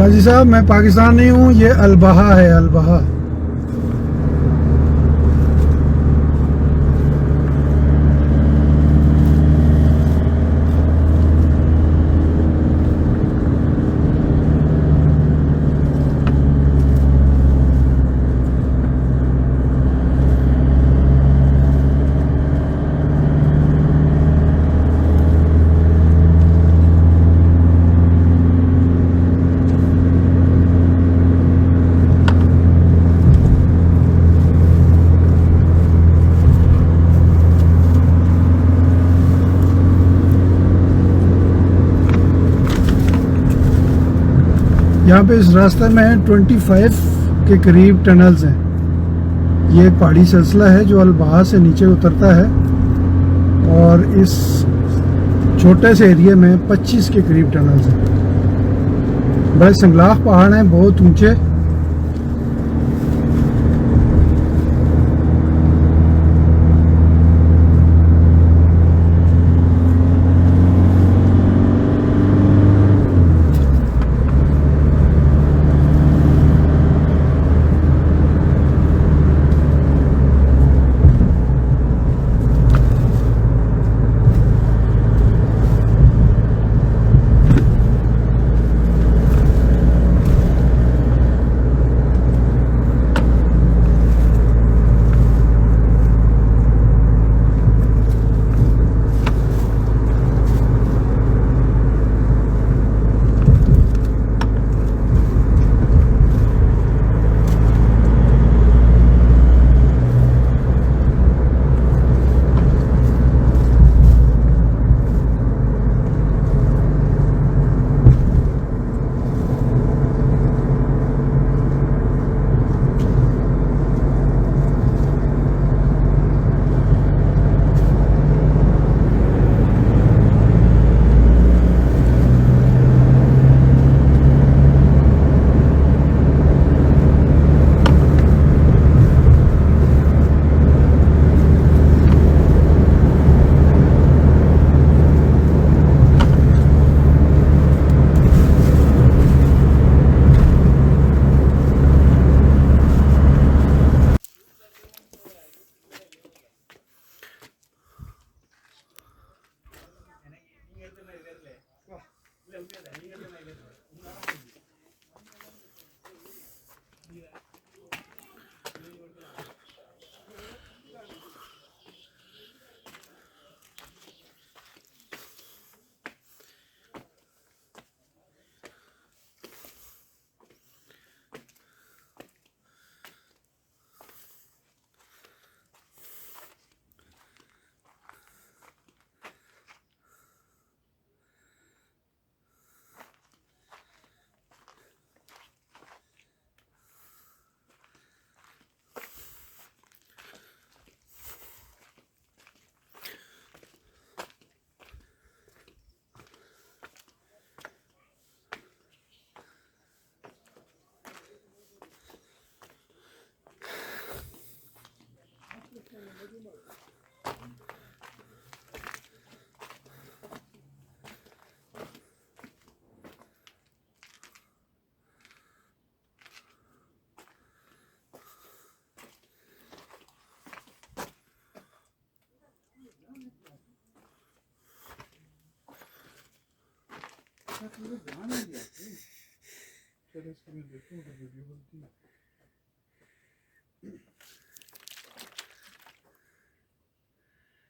गाजी साहब मैं पाकिस्तानी हूँ, ये अलबहा है, अलबहा। यहाँ पे इस रास्ते में 25 के करीब टनल्स हैं। ये एक पहाड़ी सिलसिला है जो अलबहा से नीचे उतरता है और इस छोटे से एरिया में 25 के करीब टनल्स हैं। बड़े संगलाख पहाड़ हैं, बहुत ऊंचे।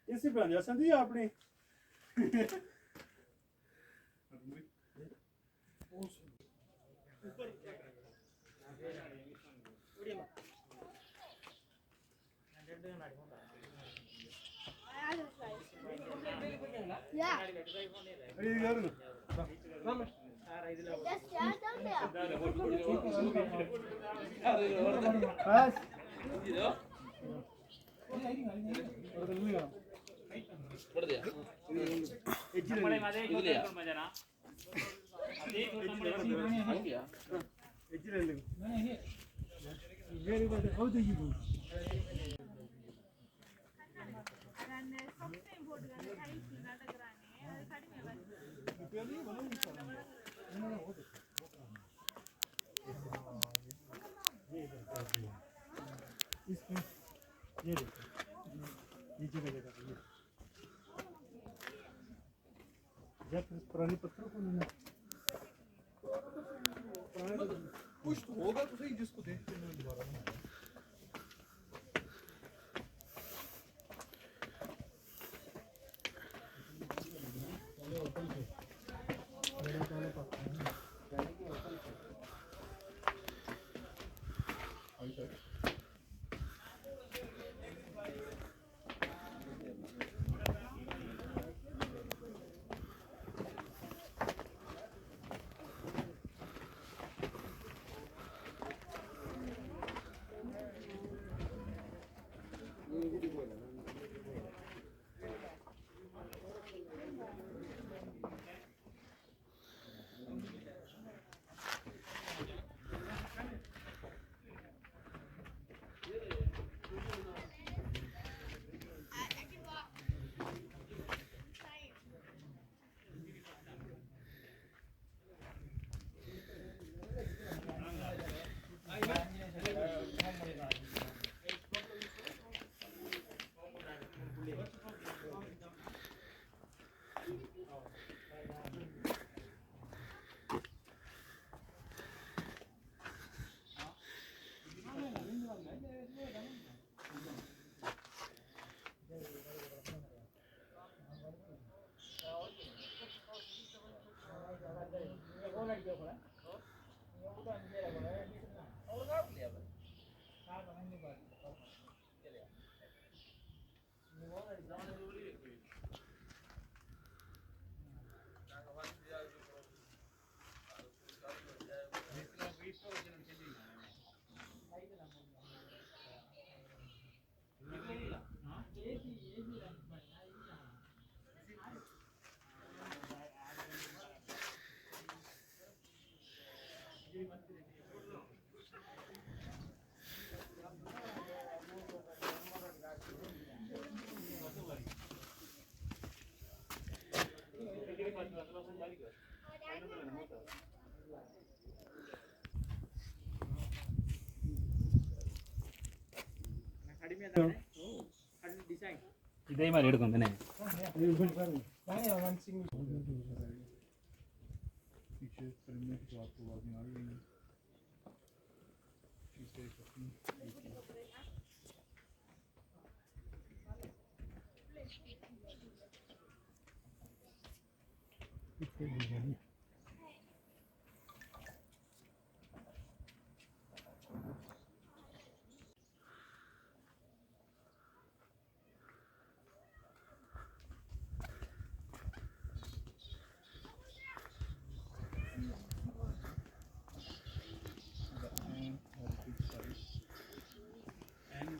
इसी बन जा संदी आपने इसमें ये देखो नीचे का जगह ये जब पुराने पत्थरों को लेना कुछ तो होगा तो सही जिसको देखते हैं दोबारा ಇದೇ ಮಾಡಿ ಹಿಡ್ಕೊಂತಾನೆ पीछे फिल्म की बात को आवाज आ रही है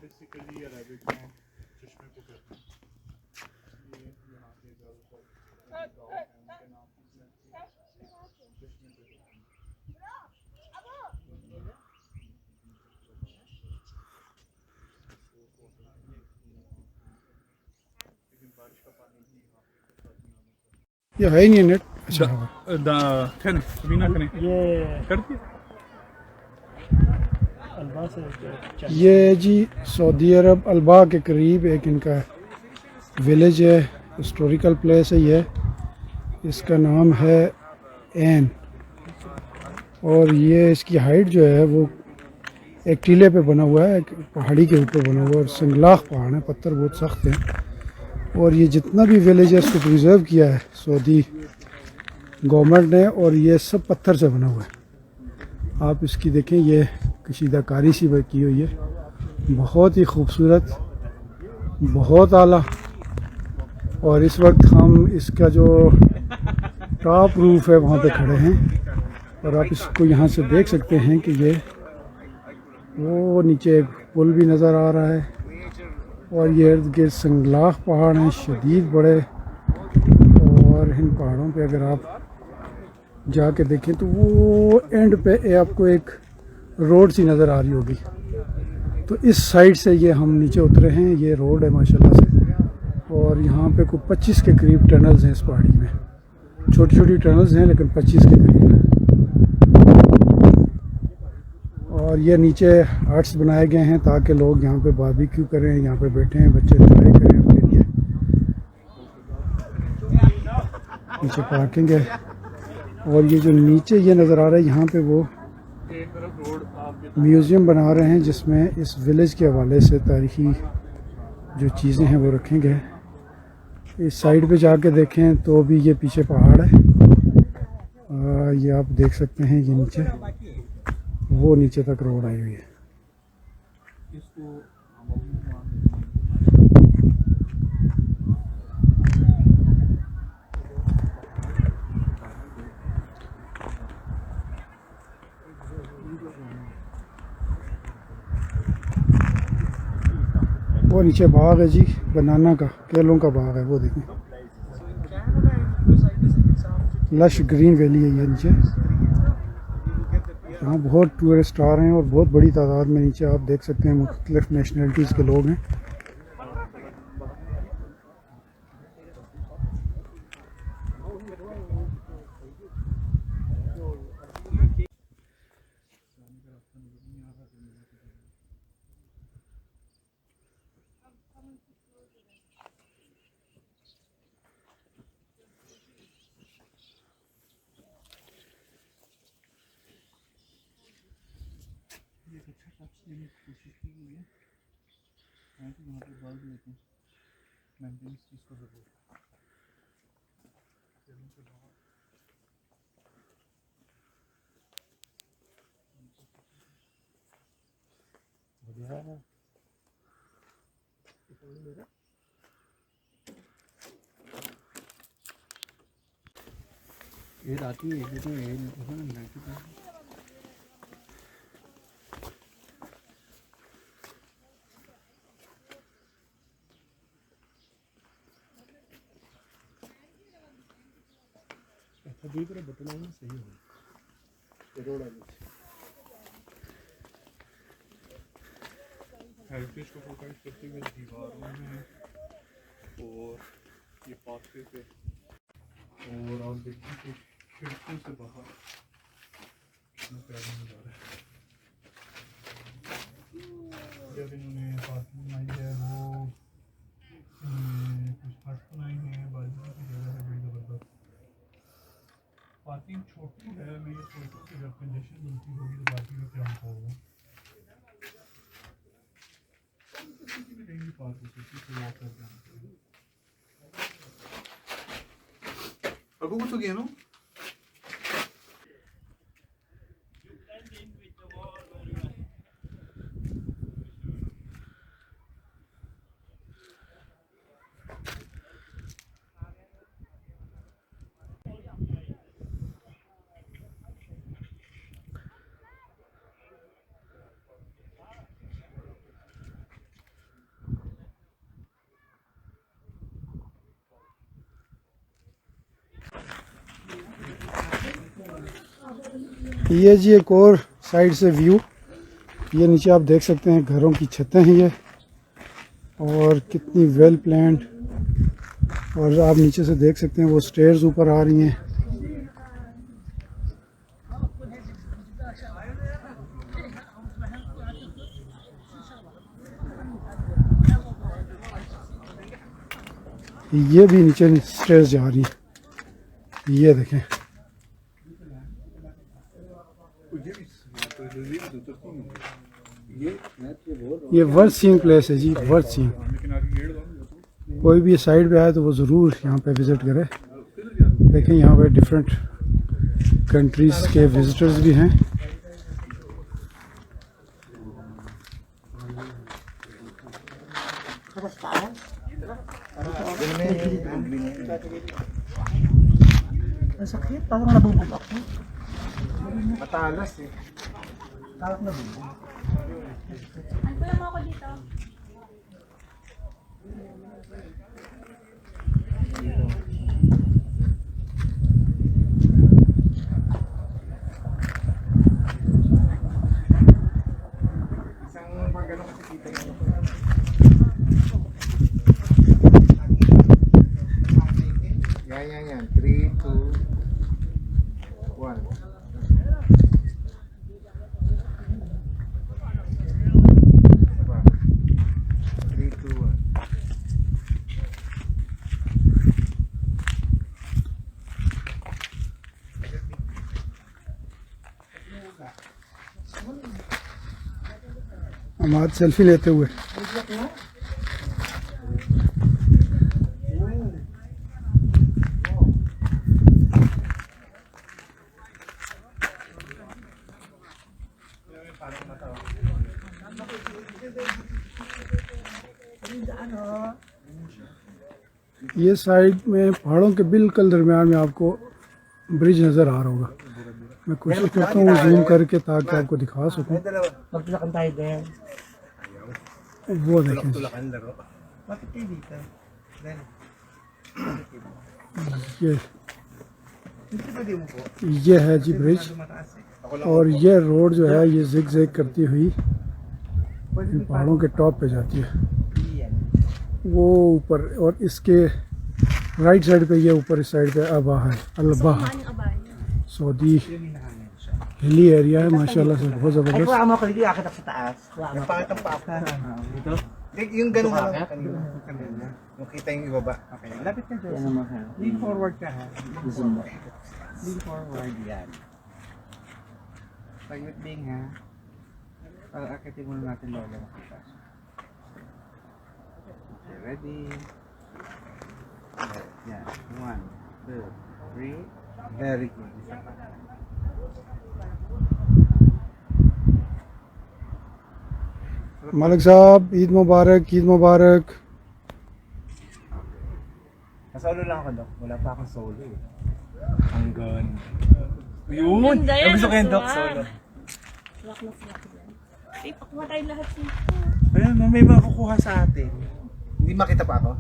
बेसिकली ये रैबिट गाँव चश्मे को कहते हैं। ये यहाँ के ज़्यादातर गाँव हैं उनके नाम चश्मे को कहते हैं। लेकिन बारिश का पानी भी यहाँ पे बरसात में आने से ये है ही नहीं नेट। अच्छा ये करती अलवा से ये जी सऊदी अरब अलबा के करीब एक इनका विलेज है, हिस्टोरिकल प्लेस है ये। इसका नाम है एन और ये इसकी हाइट जो है वो एक टीले पे बना हुआ है, एक पहाड़ी के ऊपर बना हुआ है और संगलाख पहाड़ है, पत्थर बहुत सख्त हैं। और ये जितना भी विलेज है इसको प्रिजर्व किया है सऊदी गवर्नमेंट ने और ये सब पत्थर से बना हुआ है। आप इसकी देखें, ये कशीदाकारी सी की हुई है, बहुत ही खूबसूरत, बहुत आला। और इस वक्त हम इसका जो टॉप रूफ है वहाँ पे खड़े हैं और आप इसको यहाँ से देख सकते हैं कि ये वो नीचे एक पुल भी नज़र आ रहा है और ये इर्द गिर्द संगलाख पहाड़ हैं, शदीद बड़े। और इन पहाड़ों पे अगर आप जाके देखें तो वो एंड पे आपको एक रोड सी नज़र आ रही होगी। तो इस साइड से ये हम नीचे उतरे हैं, ये रोड है माशाल्लाह से। और यहाँ पे कोई 25 के करीब टनल्स हैं इस पहाड़ी में, छोटी छोटी टनल्स हैं लेकिन 25 के करीब हैं। और और ये नीचे हट्स बनाए गए हैं ताकि लोग यहाँ पे बारबेक्यू करें, यहाँ पे बैठे हैं, बच्चे एंजॉय करें अपने लिए। नीचे पार्किंग है और ये जो नीचे ये नज़र आ रहा है यहाँ पे वो म्यूज़ियम बना रहे हैं जिसमें इस विलेज के हवाले से तारीखी जो चीज़ें हैं वो रखेंगे। इस साइड पे जाके देखें तो भी ये पीछे पहाड़ है, ये आप देख सकते हैं। ये नीचे वो नीचे तक रोड आई हुई है। वो नीचे बाग है जी, बनाना का, केलों का बाग है, वो देखें। लश ग्रीन वैली है ये नीचे। यहाँ बहुत टूरिस्ट आ रहे हैं और बहुत बड़ी तादाद में नीचे आप देख सकते हैं मुख्तलिफ नेशनलिटीज़ के लोग हैं। कोशिश की हुई है यहाँ पे बल्ब लेते हैं मेंटेनेंस चीज़ को ज़रूर बढ़िया है। ये आती है ये तो ये दूसरी तरफ बटना है सही हो रोड हेरिटेज को प्रोवाइड करते हुए दीवारों में और ये पार्के पे और आप देखिए कि खिड़कियों से बाहर कितना प्यारा नज़ारा है। जब इन्होंने पार्किंग बनाई है वो कुछ हट बनाई है, बाजू की जगह है बड़ी ज़बरदस्त। पार्किंग छोटी है, मैं ये सोचता हूँ कि जब कंजेशन बनती होगी तो बाकी का क्या होगा। किसी भी कहीं भी पार्क हो सकती है, वॉक करके आना चाहिए। अगो कुछ हो गया ना ये जी एक और साइड से व्यू। ये नीचे आप देख सकते हैं घरों की छतें हैं ये, और कितनी वेल प्लान्ड। और आप नीचे से देख सकते हैं वो स्टेयर्स ऊपर आ रही हैं। ये भी नीचे स्टेयर्स जा रही हैं, ये देखें। ये वर्थ सीइंग प्लेस है जी, वर्थ सीइंग। कोई भी साइड पे आए तो वो ज़रूर यहाँ पे विज़िट करे। देखें यहाँ पे डिफरेंट कंट्रीज़ के विज़िटर्स भी हैं। Masakit, parang nabubog ako. Matalas eh. Parang nabubog. Ano mo ako dito? Isang pagano kasi kita yun. Yan. 3, 2, 1. Hammad selfie लेते हुए। ये साइड में पहाड़ों के बिल्कुल दरमियान में आपको ब्रिज नज़र आ रहा होगा। मैं कोशिश करता हूँ जूम करके ताकि आपको दिखा सकूँ। वो देखें ये है जी ब्रिज, और ये रोड जो है ये जिग जैग करती हुई इन पहाड़ों के टॉप पे जाती है वो ऊपर, और इसके राइट साइड पे ये ऊपर इस साइड पे अबा है, अल-बाह सऊदी हिली एरिया है माशाल्लाह से, बहुत ज़बरदस्त। Yung ganun na lang kanina. Makita yung ibaba. Okay, lapit na dyan. Lean forward ka ha. Lean forward yan. Pag-wait ding ha. Pag-akitin muna natin lola makita. Okay, ready. Yan. 1, 2, 3. Very good. Isa pa. मालिक साहब ईद मुबारक, ईद मुबारक। Nasolo lang ako, Dok. Wala pa akong solo eh. Ang ganda. Yun! Ang gusto ko yung Dok, solo. Swak na swak yan. Eh, pakuha tayo lahat dito. Ayun, may makukuha sa atin. Hindi makita pa ako?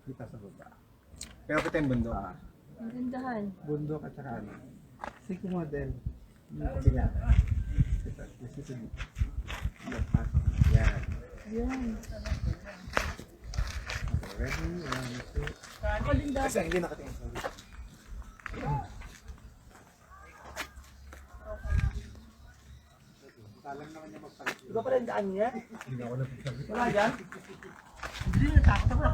Kita sa baba. Pero kita yung bundok. Ang gandahan. Bundok at saka ano. Sige model. Hindi ko sila. Nasisunod. Yan. Yan. Ready? 1, 2. Ako din daw. Kasi hindi nakatingin. Ikaw pala yung daan niya? Hindi ako napagsabi. Wala dyan? Hindi natakot ako.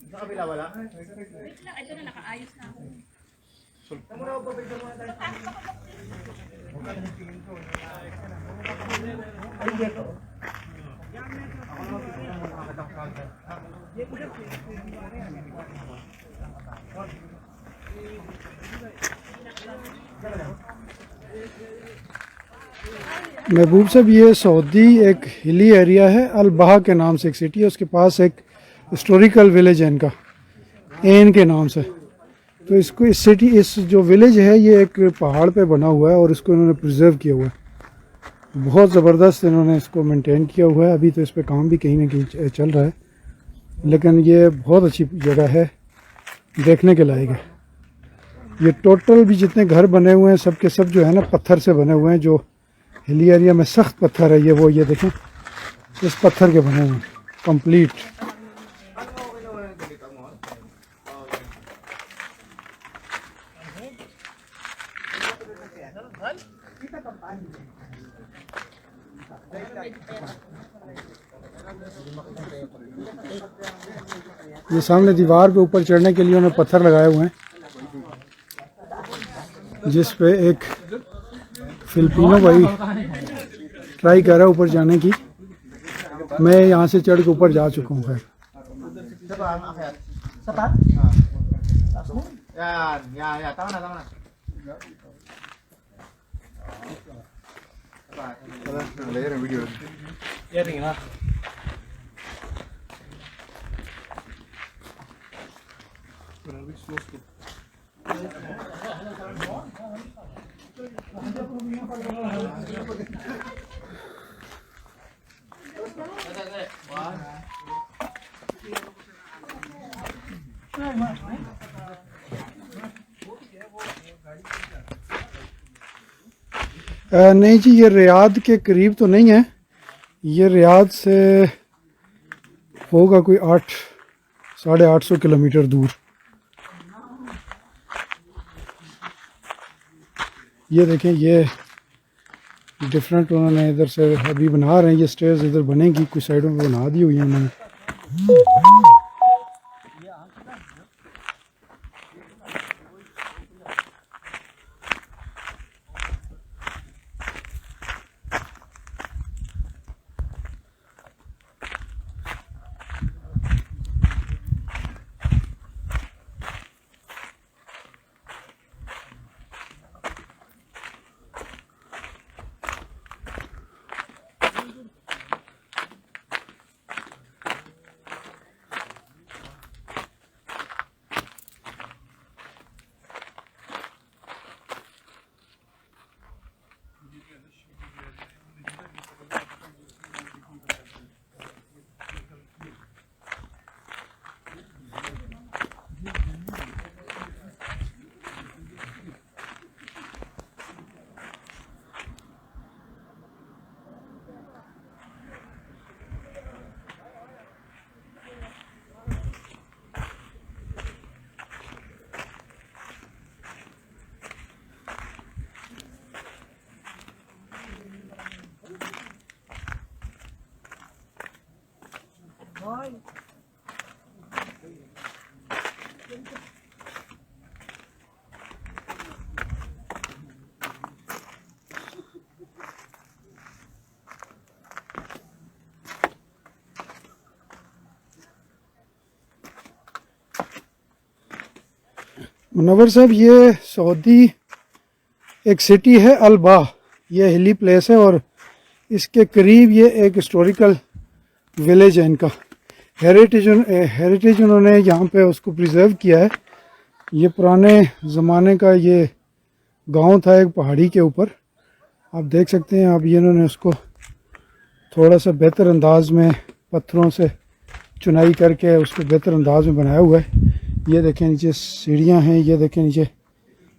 Sa kabila wala? Wait lang, ito na nakaayos na ako. Ay, dito. महबूब साहब ये Saudi एक hilly area है, अल-बाह के नाम से एक city है, उसके पास एक हिस्टोरिकल विलेज है इनका, एन के नाम से। तो इसको इस सिटी इस जो विलेज है ये एक पहाड़ पे बना हुआ है और इसको इन्होंने प्रिजर्व किया हुआ है, बहुत ज़बरदस्त इन्होंने इसको मेंटेन किया हुआ है। अभी तो इस पे काम भी कहीं ना कहीं चल रहा है, लेकिन ये बहुत अच्छी जगह है, देखने के लायक है। ये टोटल भी जितने घर बने हुए हैं सब के सब जो है ना पत्थर से बने हुए हैं, जो हिली एरिया में सख्त पत्थर है ये देखें इस पत्थर के बने हुए हैं कंप्लीट। ये सामने दीवार पे ऊपर चढ़ने के लिए उन्होंने पत्थर लगाए हुए हैं, जिस पे एक फिलिपिनो भाई ट्राई कर रहा है ऊपर जाने की। मैं यहाँ से चढ़ के ऊपर जा चुका हूँ। खैर नहीं जी, ये रियाद के करीब तो नहीं है, ये रियाद से होगा कोई 800-850 किलोमीटर दूर। ये देखें, ये डिफरेंट उन्होंने इधर से अभी बना रहे हैं। ये स्टेयर्स इधर बनेगी, कुछ साइडों में बना दी हुई है उन्होंने। मुनव्वर साहब, ये सऊदी एक सिटी है अल-बाह, ये हिली प्लेस है और इसके करीब ये एक हिस्टोरिकल विलेज है। इनका हेरिटेज उन्होंने यहाँ पे उसको प्रिजर्व किया है। ये पुराने ज़माने का ये गांव था एक पहाड़ी के ऊपर, आप देख सकते हैं। अब ये इन्होंने उसको थोड़ा सा बेहतर अंदाज में पत्थरों से चुनाई करके उसको बेहतर अंदाज में बनाया हुआ है। ये देखें नीचे सीढ़ियाँ हैं, ये देखें नीचे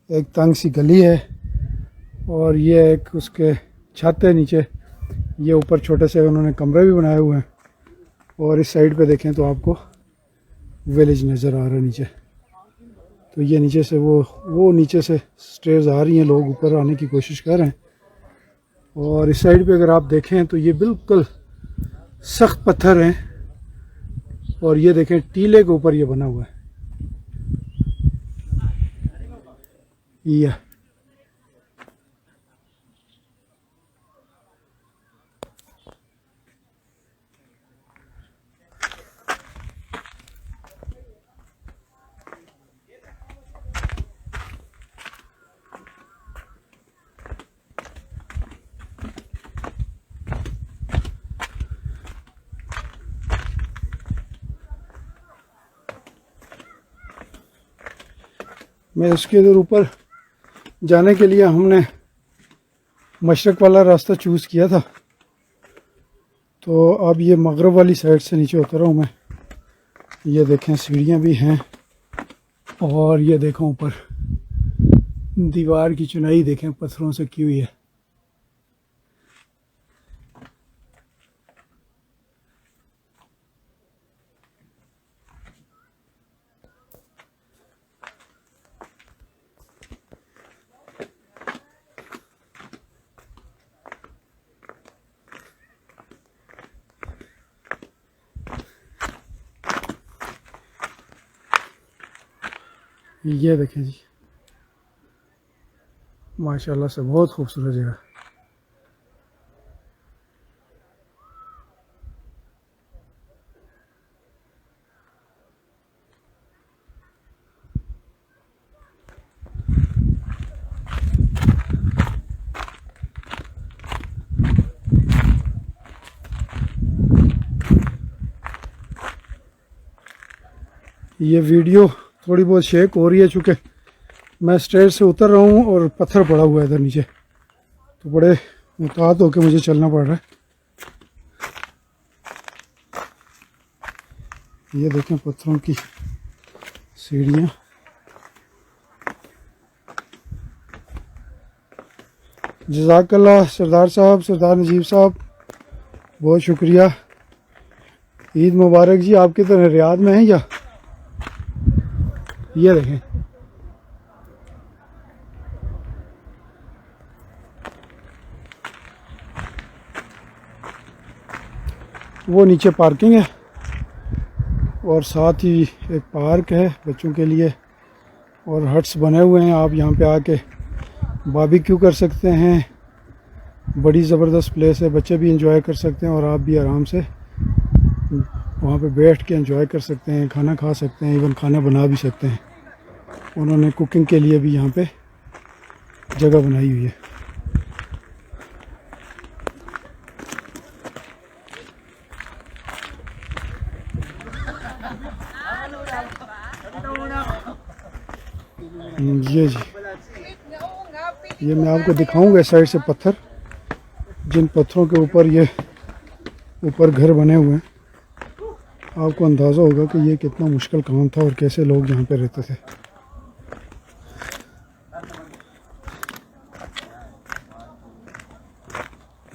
एक तंग सी गली है और ये एक उसके छत है नीचे। ये ऊपर छोटे से उन्होंने कमरे भी बनाए हुए हैं और इस साइड पे देखें तो आपको विलेज नज़र आ रहा है नीचे। तो ये नीचे से वो नीचे से स्टेयर्स आ रही हैं, लोग ऊपर आने की कोशिश कर रहे हैं। और इस साइड पे अगर आप देखें तो ये बिल्कुल सख्त पत्थर हैं और ये देखें टीले के ऊपर ये बना हुआ है। ये मैं इसके इधर ऊपर जाने के लिए हमने मशरक़ वाला रास्ता चूज़ किया था, तो अब ये मगरब वाली साइड से नीचे उतर रहा हूँ मैं। ये देखें सीढ़ियाँ भी हैं और ये देखें ऊपर दीवार की चुनाई देखें पत्थरों से की हुई है। ये देखें जी, माशाल्लाह से बहुत खूबसूरत जगह। ये वीडियो थोड़ी बहुत शेक हो रही है चूँकि मैं स्टेयर से उतर रहा हूँ और पत्थर पड़ा हुआ है इधर नीचे, तो बड़े मुहतात होकर मुझे चलना पड़ रहा है। ये देखें पत्थरों की सीढ़ियाँ। जज़ाकल्लाह सरदार साहब, सरदार नजीब साहब, बहुत शुक्रिया। ईद मुबारक जी। आपकी तरह रियाद में हैं या? ये देखें वो नीचे पार्किंग है और साथ ही एक पार्क है बच्चों के लिए और हट्स बने हुए हैं। आप यहाँ पे आके बारबेक्यू कर सकते हैं। बड़ी ज़बरदस्त प्लेस है, बच्चे भी एंजॉय कर सकते हैं और आप भी आराम से वहाँ पे बैठ के एंजॉय कर सकते हैं, खाना खा सकते हैं, इवन खाना बना भी सकते हैं। उन्होंने कुकिंग के लिए भी यहाँ पे जगह बनाई हुई है। ये जी, ये मैं आपको दिखाऊंगा इस साइड से पत्थर, जिन पत्थरों के ऊपर ये ऊपर घर बने हुए हैं। आपको अंदाज़ा होगा कि ये कितना मुश्किल काम था और कैसे लोग यहाँ पे रहते थे।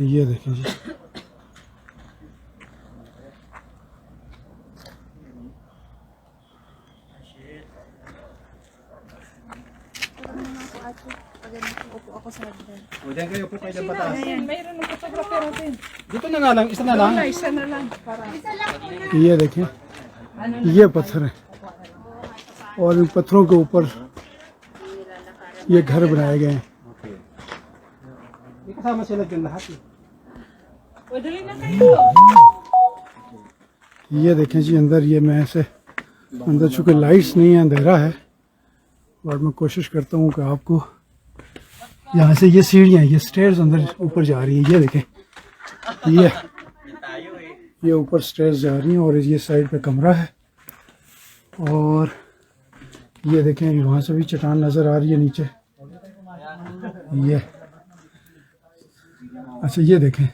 ये देखें जी, Ako sa hagdan. O, dyan kayo po kayo pataas. Mayroon ng photographer natin. Dito na nga lang, isa na lang. Isa na lang. Para. ये देखें, ये पत्थर है और इन पत्थरों के ऊपर ये घर बनाए गए हैं। Hindi kasama sila dyan lahat eh. O, dali na kayo. ये देखें जी अंदर, ये मैं ऐसे अंदर चूँकि लाइट्स नहीं है, अंधेरा है, और मैं कोशिश करता हूँ कि आपको यहाँ से ये सीढ़ियाँ, ये स्टेयर्स अंदर ऊपर जा रही हैं। ये देखें, ये ऊपर स्टेयर्स जा रही हैं और ये साइड पे कमरा है। और ये देखें वहाँ से भी चट्टान नज़र आ रही है नीचे। ये अच्छा, ये देखें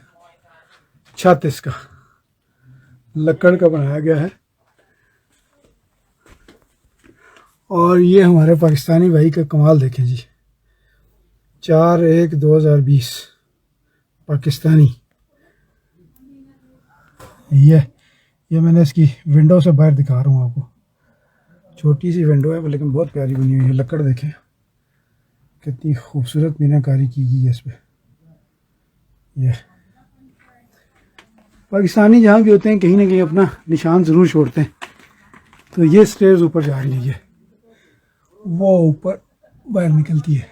छत इसका लकड़ का बनाया गया है। और ये हमारे पाकिस्तानी भाई का कमाल देखें जी, 4/1/2020 पाकिस्तानी। ये मैंने इसकी विंडो से बाहर दिखा रहा हूँ आपको। छोटी सी विंडो है लेकिन बहुत प्यारी बनी हुई है। लकड़ देखें कितनी खूबसूरत मीनाकारी की गई है इस पर। ये पाकिस्तानी जहाँ भी होते हैं कहीं ना कहीं अपना निशान ज़रूर छोड़ते हैं। तो ये स्टेयर्स ऊपर जा रही है, ये वो ऊपर बाहर निकलती है।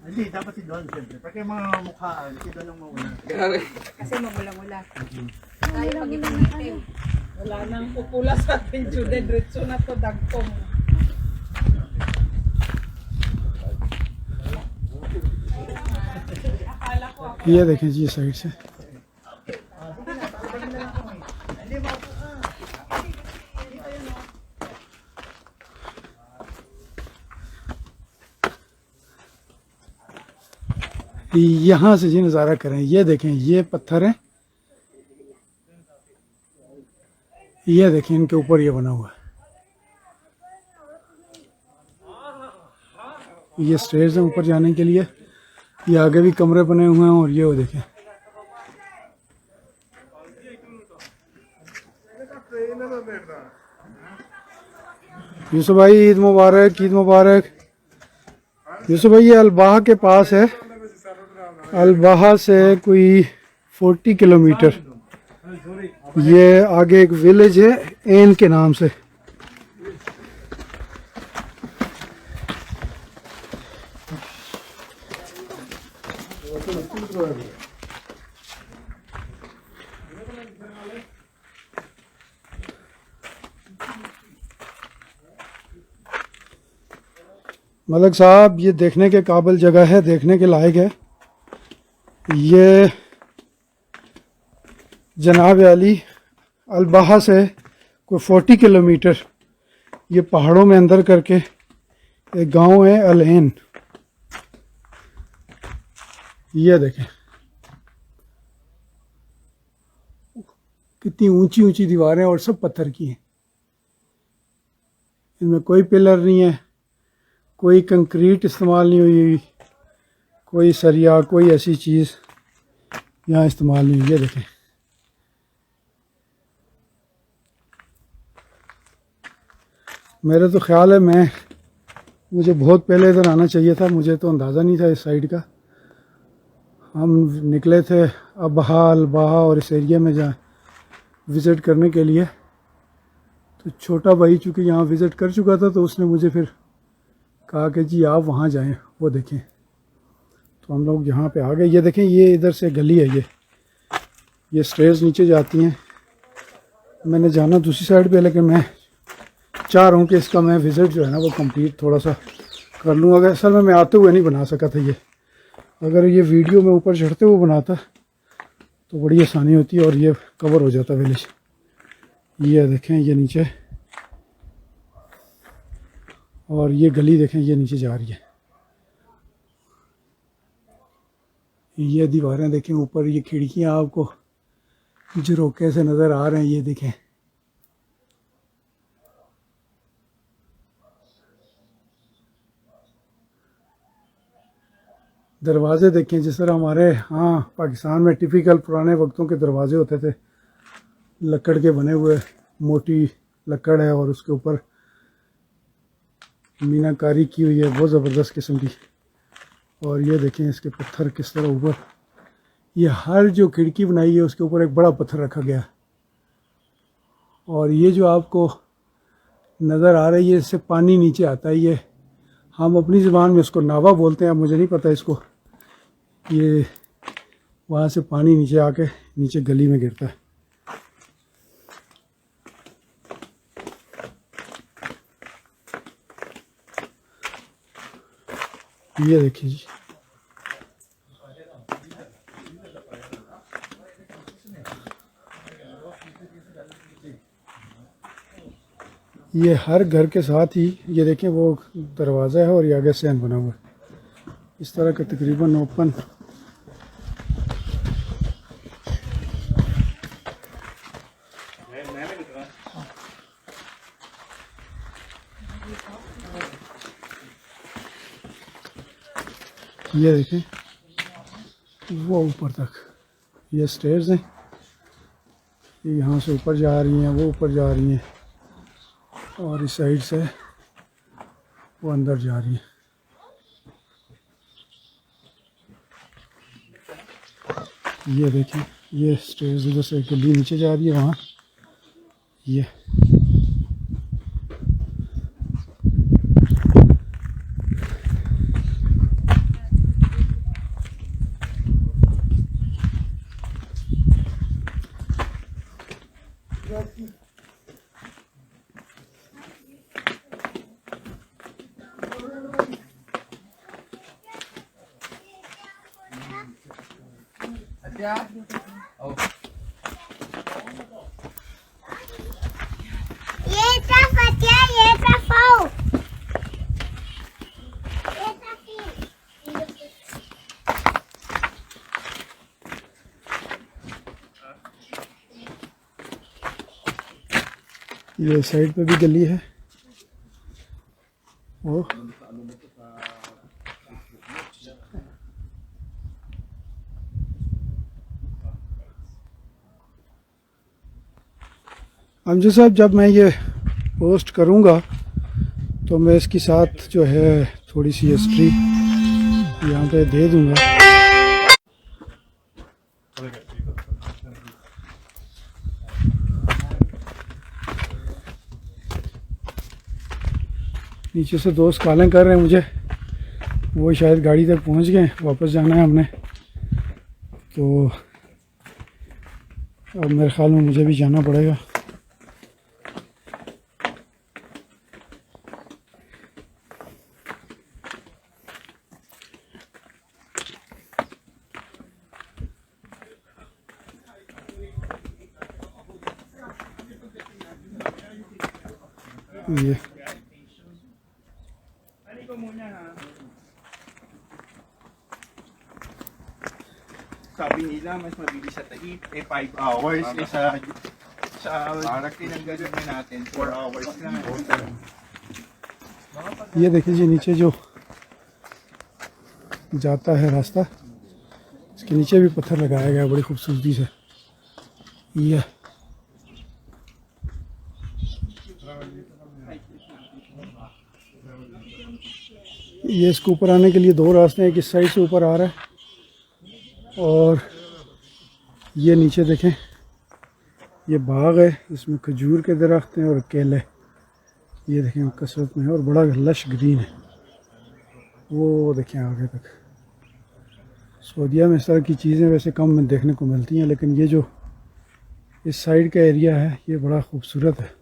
Hindi, dapat si Don siyempre. Pagka mga mukha, si Don ang mauna. Kasi mamula-mula. Tayo pag itim. Wala nang pupula sa atin, Jude. Diretso na to, dagkong. ये देखें जी साइड से यहाँ से जी नज़ारा करें। ये देखें, ये पत्थर है, ये देखें इनके ऊपर ये बना हुआ है। ये स्टेयर्स हैं ऊपर जाने के लिए। ये आगे भी कमरे बने हुए हैं और ये वो देखें। यूसुफ भाई ईद मुबारक, ईद मुबारक। यूसुफ भाई ये अलबाहा के पास है। अलबाहा से कोई 40 किलोमीटर ये आगे एक विलेज है एन के नाम से। मलिक साहब ये देखने के काबिल जगह है, देखने के लायक है। ये जनाब अली अलबाहा से कोई 40 किलोमीटर ये पहाड़ों में अंदर करके एक गांव है अलैन। ये देखें कितनी ऊंची ऊंची दीवारें और सब पत्थर की हैं। इनमें कोई पिलर नहीं है, कोई कंक्रीट इस्तेमाल नहीं हुई, कोई सरिया, कोई ऐसी चीज़ यहाँ इस्तेमाल नहीं हुई। ये देखें मेरा तो ख्याल है मैं मुझे बहुत पहले इधर आना चाहिए था, मुझे तो अंदाज़ा नहीं था इस साइड का। हम निकले थे अबहा अलबाहा और इस एरिया में जहाँ विज़िट करने के लिए। तो छोटा भाई चूँकि यहाँ विज़िट कर चुका था तो उसने मुझे फिर कहा कि जी आप वहाँ जाएं, वो देखें। तो हम लोग यहाँ पे आ गए। ये देखें, ये इधर से गली है, ये स्टेयर्स नीचे जाती हैं। मैंने जाना दूसरी साइड पे, लेकिन मैं चाह रहा हूँ कि इसका मैं विज़िट जो है ना वो कंप्लीट थोड़ा सा कर लूँ। अगर असल में मैं आते हुए नहीं बना सका था ये, अगर ये वीडियो में ऊपर चढ़ते हुए बनाता तो बड़ी आसानी होती और ये कवर हो जाता विलेज। ये देखें, ये नीचे, और ये गली देखें, ये नीचे जा रही है। ये दीवारें देखें ऊपर, ये खिड़कियाँ आपको झरोके से नज़र आ रहे हैं, ये देखें। दरवाज़े देखें, जिस तरह हमारे पाकिस्तान में टिपिकल पुराने वक्तों के दरवाजे होते थे, लकड़ के बने हुए, मोटी लकड़ है और उसके ऊपर मीनाकारी की हुई है, बहुत ज़बरदस्त किस्म की। और ये देखें इसके पत्थर किस तरह ऊपर, ये हर जो खिड़की बनाई है उसके ऊपर एक बड़ा पत्थर रखा गया। और ये जो आपको नज़र आ रही है, इससे पानी नीचे आता है। ये हम अपनी ज़बान में इसको नावा बोलते हैं, मुझे नहीं पता इसको। ये वहाँ से पानी नीचे आके नीचे गली में गिरता है। ये देखिए जी, ये हर घर के साथ ही, ये देखें वो दरवाज़ा है और ये आगे सैन बना हुआ है इस तरह का तकरीबन ओपन। ये देखें वो ऊपर तक ये स्टेयर्स हैं, ये यहाँ से ऊपर जा रही हैं, वो ऊपर जा रही हैं, और इस साइड से वो अंदर जा रही है। ये देखें, ये स्टेयर्स इधर से गली नीचे जा रही है वहाँ। ये ये साइड पे भी गली है। वो अमजद साहब, जब मैं ये पोस्ट करूँगा तो मैं इसके साथ जो है थोड़ी सी हिस्ट्री यहाँ पे दे दूँगा। नीचे से दोस्त कॉलिंग कर रहे हैं मुझे, वो शायद गाड़ी तक पहुँच गए, वापस जाना है हमने। तो अब मेरे ख्याल में मुझे भी जाना पड़ेगा। ये sabi nila mas mabilis sa tahi, 5 hours, sa Arakin ang gagawin natin, 4 hours lang. ये देखिए नीचे जो जाता है रास्ता, इसके नीचे भी पत्थर लगाया गया बड़ी खूबसूरती से। ये ये इसको ऊपर आने के लिए दो रास्ते हैं, किस साइड से ऊपर आ रहा है। और ये नीचे देखें, ये बाग है, इसमें खजूर के दरख्त हैं और केले, ये देखें कसरत में है और बड़ा लश ग्रीन है। वो देखें आगे तक। सऊदीया में इस तरह की चीज़ें वैसे कम देखने को मिलती हैं, लेकिन ये जो इस साइड का एरिया है ये बड़ा खूबसूरत है।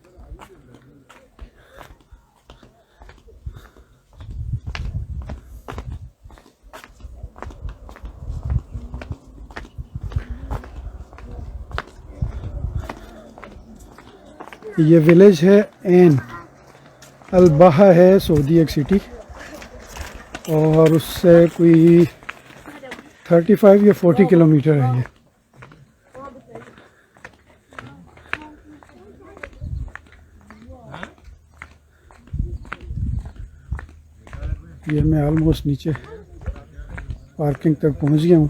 ये विलेज है एन अल-बहा है, सऊदी एक सिटी, और उससे कोई 35 या 40 किलोमीटर है ये मैं ऑलमोस्ट नीचे पार्किंग तक पहुंच गया हूँ।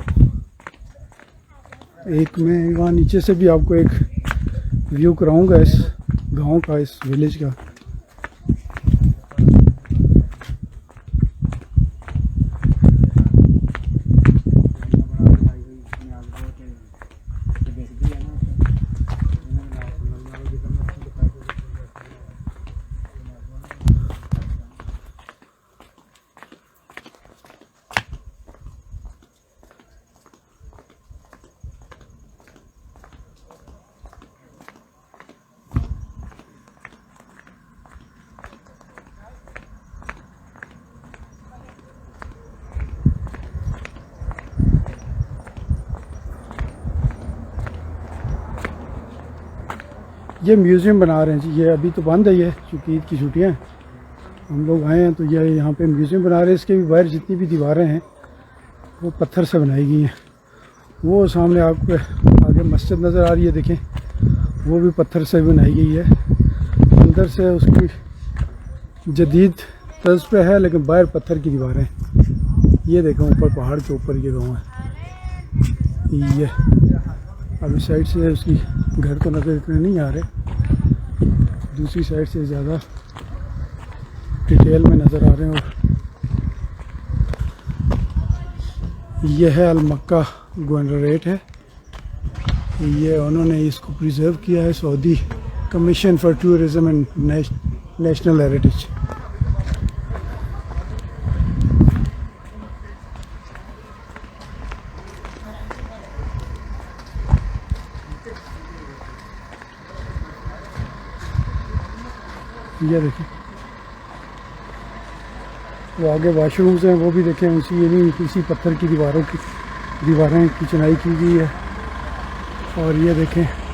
एक मैं वहाँ नीचे से भी आपको एक व्यू कराऊंगा इस गांव का, इस विलेज का। ये म्यूज़ियम बना रहे हैं जी, ये अभी तो बंद है ये, चूँकि ईद की छुट्टियाँ हैं, हम लोग आए हैं तो ये यहाँ पे म्यूज़ियम बना रहे हैं। इसके भी बाहर जितनी भी दीवारें हैं वो पत्थर से बनाई गई हैं। वो सामने आपको आगे मस्जिद नज़र आ रही है, देखें वो भी पत्थर से बनाई गई है। अंदर से उसकी जदीद तर्ज पे है, लेकिन बाहर पत्थर की दीवारें हैं। ये देखें ऊपर पहाड़ के ऊपर ये गाँव है। ये अभी साइड से उसकी घर तो नज़र इतने नहीं आ रहे, दूसरी साइड से ज़्यादा डिटेल में नज़र आ रहे हैं। और ये है अल-मक्का गोवर्नरेट है, ये उन्होंने इसको प्रिजर्व किया है, Saudi commission for tourism and national heritage. ये देखिए वो आगे वाशरूम्स हैं, वो भी देखें उसी इसी पत्थर की दीवारें की चिनाई की गई है। और ये देखें